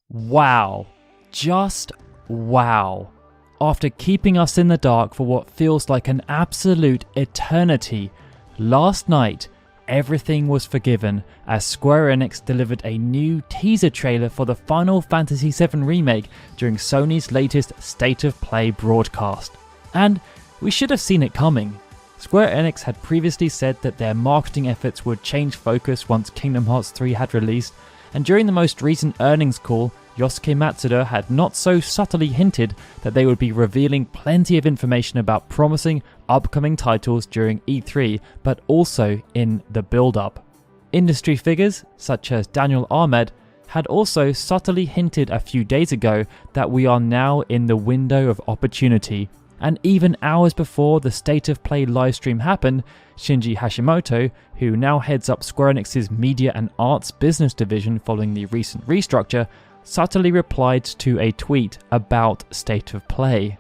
Wow. Just wow. After keeping us in the dark for what feels like an absolute eternity, last night everything was forgiven as Square Enix delivered a new teaser trailer for the Final Fantasy VII Remake during Sony's latest State of Play broadcast. And we should have seen it coming. Square Enix had previously said that their marketing efforts would change focus once Kingdom Hearts 3 had released, and during the most recent earnings call, Yosuke Matsuda had not so subtly hinted that they would be revealing plenty of information about promising upcoming titles during E3, but also in the build-up. Industry figures, such as Daniel Ahmed, had also subtly hinted a few days ago that we are now in the window of opportunity, and even hours before the State of Play livestream happened, Shinji Hashimoto, who now heads up Square Enix's media and arts business division following the recent restructure, subtly replied to a tweet about State of Play.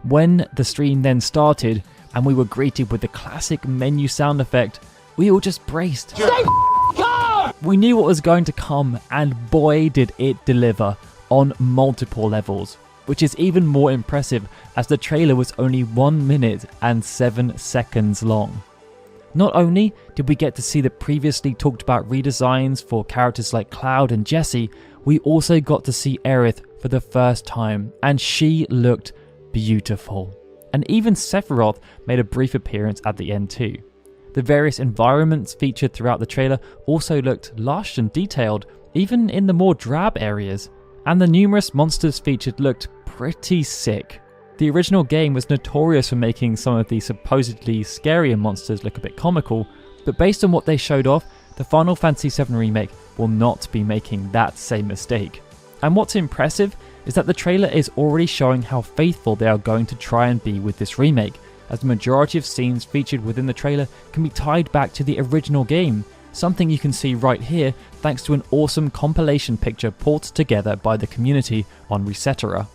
When the stream then started and we were greeted with the classic menu sound effect, we all just braced. We knew what was going to come, and boy did it deliver on multiple levels, which is even more impressive as the trailer was only 1 minute and 7 seconds long. Not only did we get to see the previously talked about redesigns for characters like Cloud and Jessie, we also got to see Aerith for the first time, and she looked beautiful. And even Sephiroth made a brief appearance at the end too. The various environments featured throughout the trailer also looked lush and detailed, even in the more drab areas, and the numerous monsters featured looked pretty sick. The original game was notorious for making some of the supposedly scarier monsters look a bit comical, but based on what they showed off, the Final Fantasy VII Remake will not be making that same mistake. And what's impressive is that the trailer is already showing how faithful they are going to try and be with this remake, as the majority of scenes featured within the trailer can be tied back to the original game, something you can see right here thanks to an awesome compilation picture pulled together by the community on Resetera.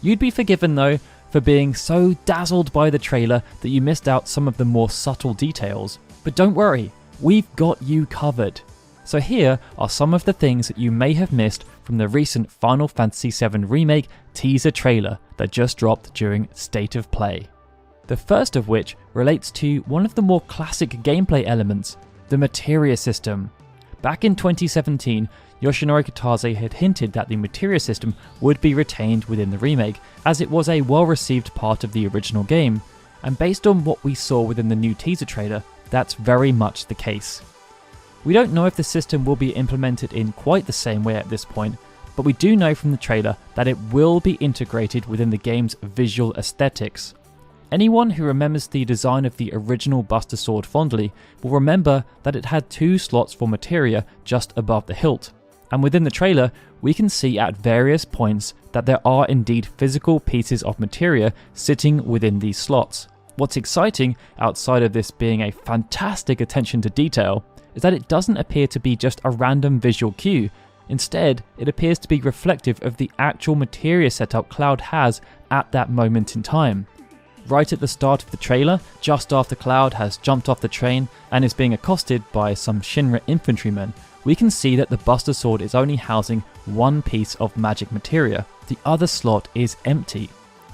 You'd be forgiven though for being so dazzled by the trailer that you missed out some of the more subtle details, but don't worry, we've got you covered. So here are some of the things that you may have missed from the recent Final Fantasy VII Remake teaser trailer that just dropped during State of Play. The first of which relates to one of the more classic gameplay elements, the Materia System. Back in 2017, Yoshinori Kitase had hinted that the Materia System would be retained within the remake, as it was a well-received part of the original game, and based on what we saw within the new teaser trailer, that's very much the case. We don't know if the system will be implemented in quite the same way at this point, but we do know from the trailer that it will be integrated within the game's visual aesthetics. Anyone who remembers the design of the original Buster Sword fondly will remember that it had 2 slots for materia just above the hilt, and within the trailer we can see at various points that there are indeed physical pieces of materia sitting within these slots. What's exciting, outside of this being a fantastic attention to detail, is that it doesn't appear to be just a random visual cue. Instead, it appears to be reflective of the actual materia setup Cloud has at that moment in time. Right at the start of the trailer, just after Cloud has jumped off the train and is being accosted by some Shinra infantrymen, we can see that the Buster Sword is only housing 1 piece of magic materia. The other slot is empty.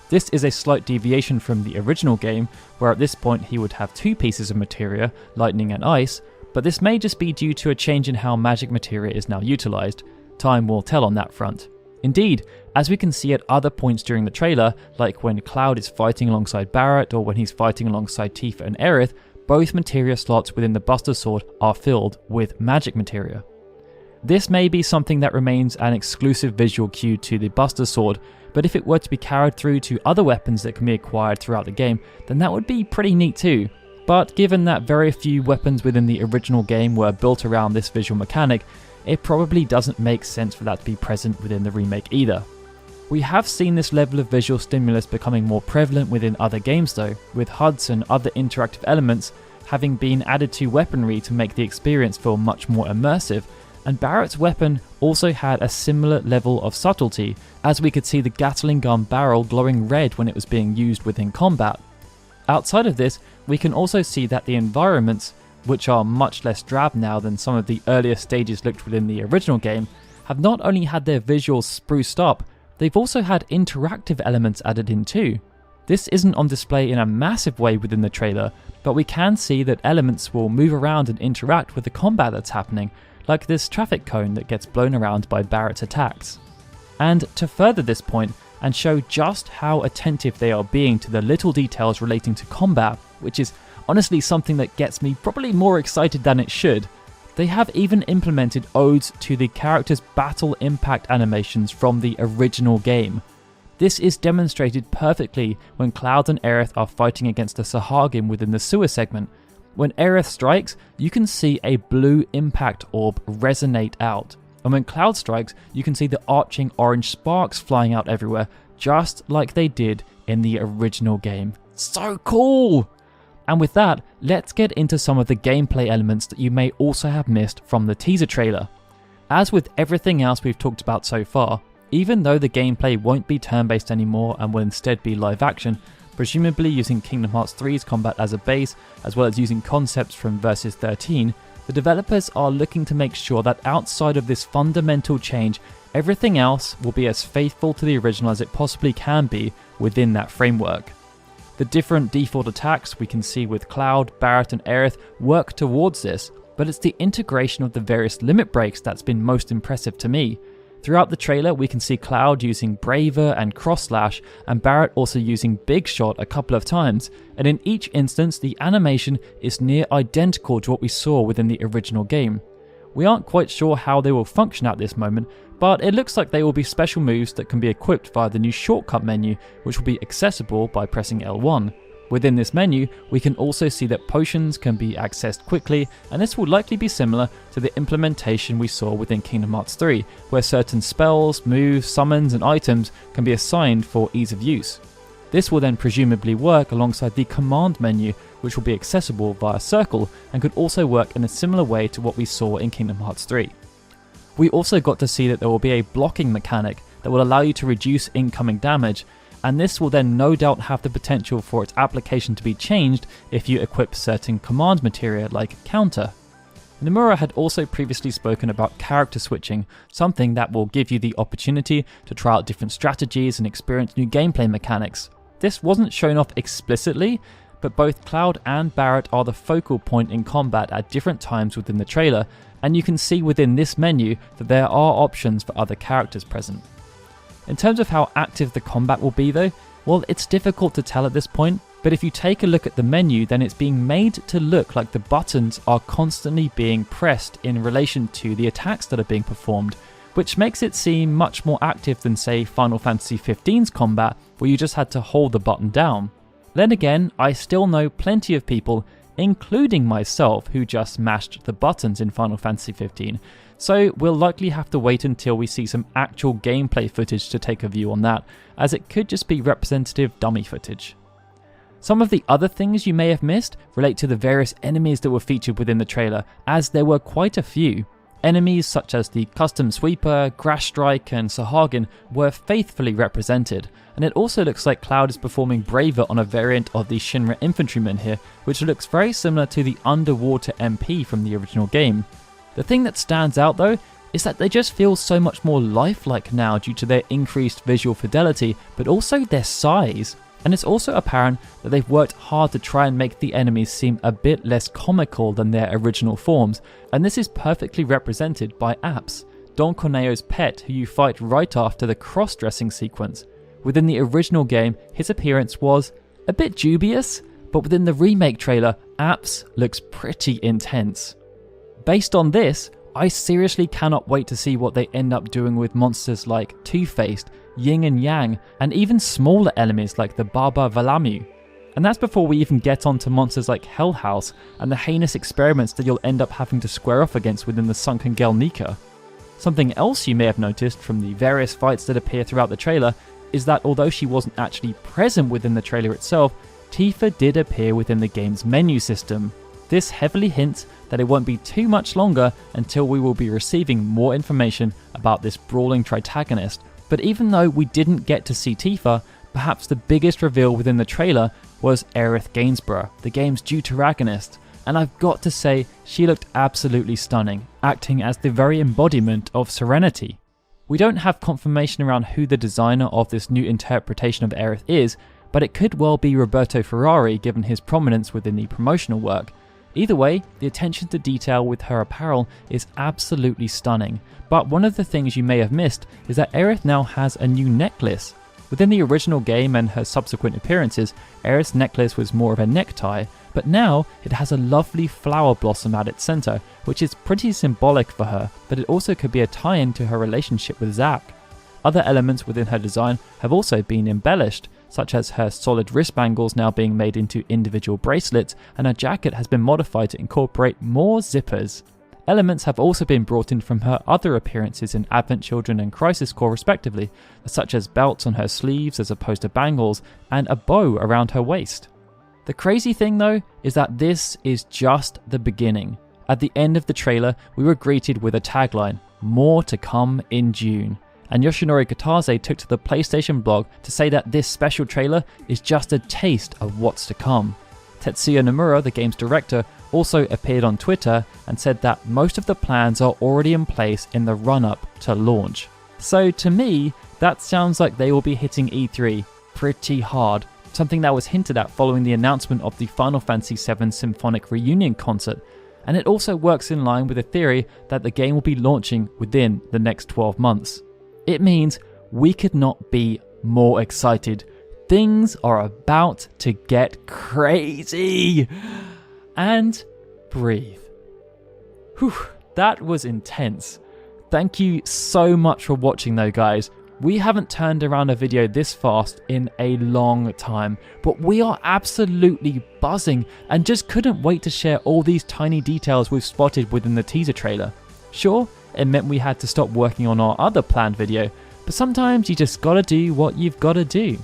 This is a slight deviation from the original game, where at this point he would have 2 pieces of materia, lightning and ice, but this may just be due to a change in how magic materia is now utilised. Time will tell on that front. Indeed, as we can see at other points during the trailer, like when Cloud is fighting alongside Barret or when he's fighting alongside Tifa and Aerith, both materia slots within the Buster Sword are filled with magic materia. This may be something that remains an exclusive visual cue to the Buster Sword, but if it were to be carried through to other weapons that can be acquired throughout the game, then that would be pretty neat too. But given that very few weapons within the original game were built around this visual mechanic, it probably doesn't make sense for that to be present within the remake either. We have seen this level of visual stimulus becoming more prevalent within other games though, with HUDs and other interactive elements having been added to weaponry to make the experience feel much more immersive, and Barret's weapon also had a similar level of subtlety, as we could see the Gatling gun barrel glowing red when it was being used within combat. Outside of this, we can also see that the environments, which are much less drab now than some of the earlier stages looked within the original game, have not only had their visuals spruced up, they've also had interactive elements added in too. This isn't on display in a massive way within the trailer, but we can see that elements will move around and interact with the combat that's happening, like this traffic cone that gets blown around by Barret's attacks. And to further this point, and show just how attentive they are being to the little details relating to combat, which is honestly something that gets me probably more excited than it should, they have even implemented odes to the characters' battle impact animations from the original game. This is demonstrated perfectly when Cloud and Aerith are fighting against the Sahagin within the sewer segment. When Aerith strikes, you can see a blue impact orb resonate out. And when Cloud strikes, you can see the arching orange sparks flying out everywhere, just like they did in the original game. So cool! And with that, let's get into some of the gameplay elements that you may also have missed from the teaser trailer. As with everything else we've talked about so far, even though the gameplay won't be turn-based anymore and will instead be live action, presumably using Kingdom Hearts 3's combat as a base, as well as using concepts from Versus 13, the developers are looking to make sure that outside of this fundamental change, everything else will be as faithful to the original as it possibly can be within that framework. The different default attacks we can see with Cloud, Barret and Aerith work towards this, but it's the integration of the various limit breaks that's been most impressive to me. Throughout the trailer, we can see Cloud using Braver and Cross Slash, and Barret also using Big Shot a couple of times, and in each instance the animation is near identical to what we saw within the original game. We aren't quite sure how they will function at this moment, but it looks like they will be special moves that can be equipped via the new shortcut menu, which will be accessible by pressing L1. Within this menu, we can also see that potions can be accessed quickly, and this will likely be similar to the implementation we saw within Kingdom Hearts 3, where certain spells, moves, summons and items can be assigned for ease of use. This will then presumably work alongside the command menu, which will be accessible via circle and could also work in a similar way to what we saw in Kingdom Hearts 3. We also got to see that there will be a blocking mechanic that will allow you to reduce incoming damage, and this will then no doubt have the potential for its application to be changed if you equip certain command materia like counter. Nomura had also previously spoken about character switching, something that will give you the opportunity to try out different strategies and experience new gameplay mechanics. This wasn't shown off explicitly, but both Cloud and Barret are the focal point in combat at different times within the trailer, and you can see within this menu that there are options for other characters present. In terms of how active the combat will be though, well, it's difficult to tell at this point, but if you take a look at the menu, then it's being made to look like the buttons are constantly being pressed in relation to the attacks that are being performed, which makes it seem much more active than say Final Fantasy XV's combat, where you just had to hold the button down. Then again, I still know plenty of people, including myself, who just mashed the buttons in Final Fantasy XV, so we'll likely have to wait until we see some actual gameplay footage to take a view on that, as it could just be representative dummy footage. Some of the other things you may have missed relate to the various enemies that were featured within the trailer, as there were quite a few. Enemies such as the Custom Sweeper, Grash Strike and Sahagin were faithfully represented, and it also looks like Cloud is performing Braver on a variant of the Shinra Infantryman here, which looks very similar to the Underwater MP from the original game. The thing that stands out though is that they just feel so much more lifelike now due to their increased visual fidelity, but also their size. And it's also apparent that they've worked hard to try and make the enemies seem a bit less comical than their original forms, and this is perfectly represented by Apps, Don Corneo's pet who you fight right after the cross-dressing sequence. Within the original game, his appearance was a bit dubious, but within the remake trailer, Apps looks pretty intense. Based on this, I seriously cannot wait to see what they end up doing with monsters like Two-Faced, Yin and Yang, and even smaller enemies like the Baba Valamu. And that's before we even get onto monsters like Hell House and the heinous experiments that you'll end up having to square off against within the Sunken Girl Nika. Something else you may have noticed from the various fights that appear throughout the trailer is that although she wasn't actually present within the trailer itself, Tifa did appear within the game's menu system. This heavily hints that it won't be too much longer until we will be receiving more information about this brawling tritagonist, but even though we didn't get to see Tifa, perhaps the biggest reveal within the trailer was Aerith Gainsborough, the game's deuteragonist, and I've got to say she looked absolutely stunning, acting as the very embodiment of serenity. We don't have confirmation around who the designer of this new interpretation of Aerith is, but it could well be Roberto Ferrari given his prominence within the promotional work. Either way, the attention to detail with her apparel is absolutely stunning, but one of the things you may have missed is that Aerith now has a new necklace. Within the original game and her subsequent appearances, Aerith's necklace was more of a necktie, but now it has a lovely flower blossom at its centre, which is pretty symbolic for her, but it also could be a tie-in to her relationship with Zack. Other elements within her design have also been embellished, such as her solid wrist bangles now being made into individual bracelets, and her jacket has been modified to incorporate more zippers. Elements have also been brought in from her other appearances in Advent Children and Crisis Core respectively, such as belts on her sleeves as opposed to bangles, and a bow around her waist. The crazy thing though is that this is just the beginning. At the end of the trailer, we were greeted with a tagline, "More to come in June." And Yoshinori Kitase took to the PlayStation blog to say that this special trailer is just a taste of what's to come. Tetsuya Nomura, the game's director, also appeared on Twitter and said that most of the plans are already in place in the run-up to launch. So to me, that sounds like they will be hitting E3 pretty hard, something that was hinted at following the announcement of the Final Fantasy VII Symphonic Reunion concert, and it also works in line with the theory that the game will be launching within the next 12 months. It means we could not be more excited. Things are about to get crazy. And breathe. Whew, that was intense. Thank you so much for watching though, guys. We haven't turned around a video this fast in a long time, but we are absolutely buzzing and just couldn't wait to share all these tiny details we've spotted within the teaser trailer. Sure, it meant we had to stop working on our other planned video, but sometimes you just gotta do what you've gotta do.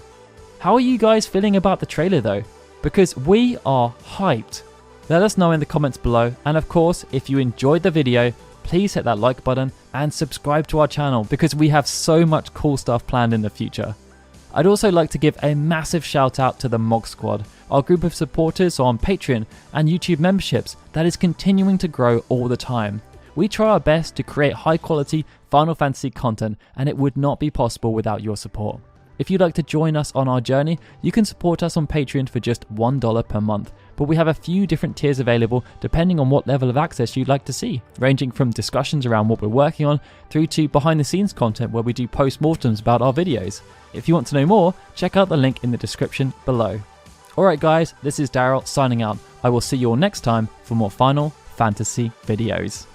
How are you guys feeling about the trailer though? Because we are hyped. Let us know in the comments below, and of course, if you enjoyed the video, please hit that like button and subscribe to our channel because we have so much cool stuff planned in the future. I'd also like to give a massive shout out to the Mog Squad, our group of supporters on Patreon and YouTube memberships that is continuing to grow all the time. We try our best to create high quality Final Fantasy content, and it would not be possible without your support. If you'd like to join us on our journey, you can support us on Patreon for just $1 per month, but we have a few different tiers available depending on what level of access you'd like to see, ranging from discussions around what we're working on through to behind the scenes content where we do post-mortems about our videos. If you want to know more, check out the link in the description below. Alright guys, this is Daryl signing out. I will see you all next time for more Final Fantasy videos.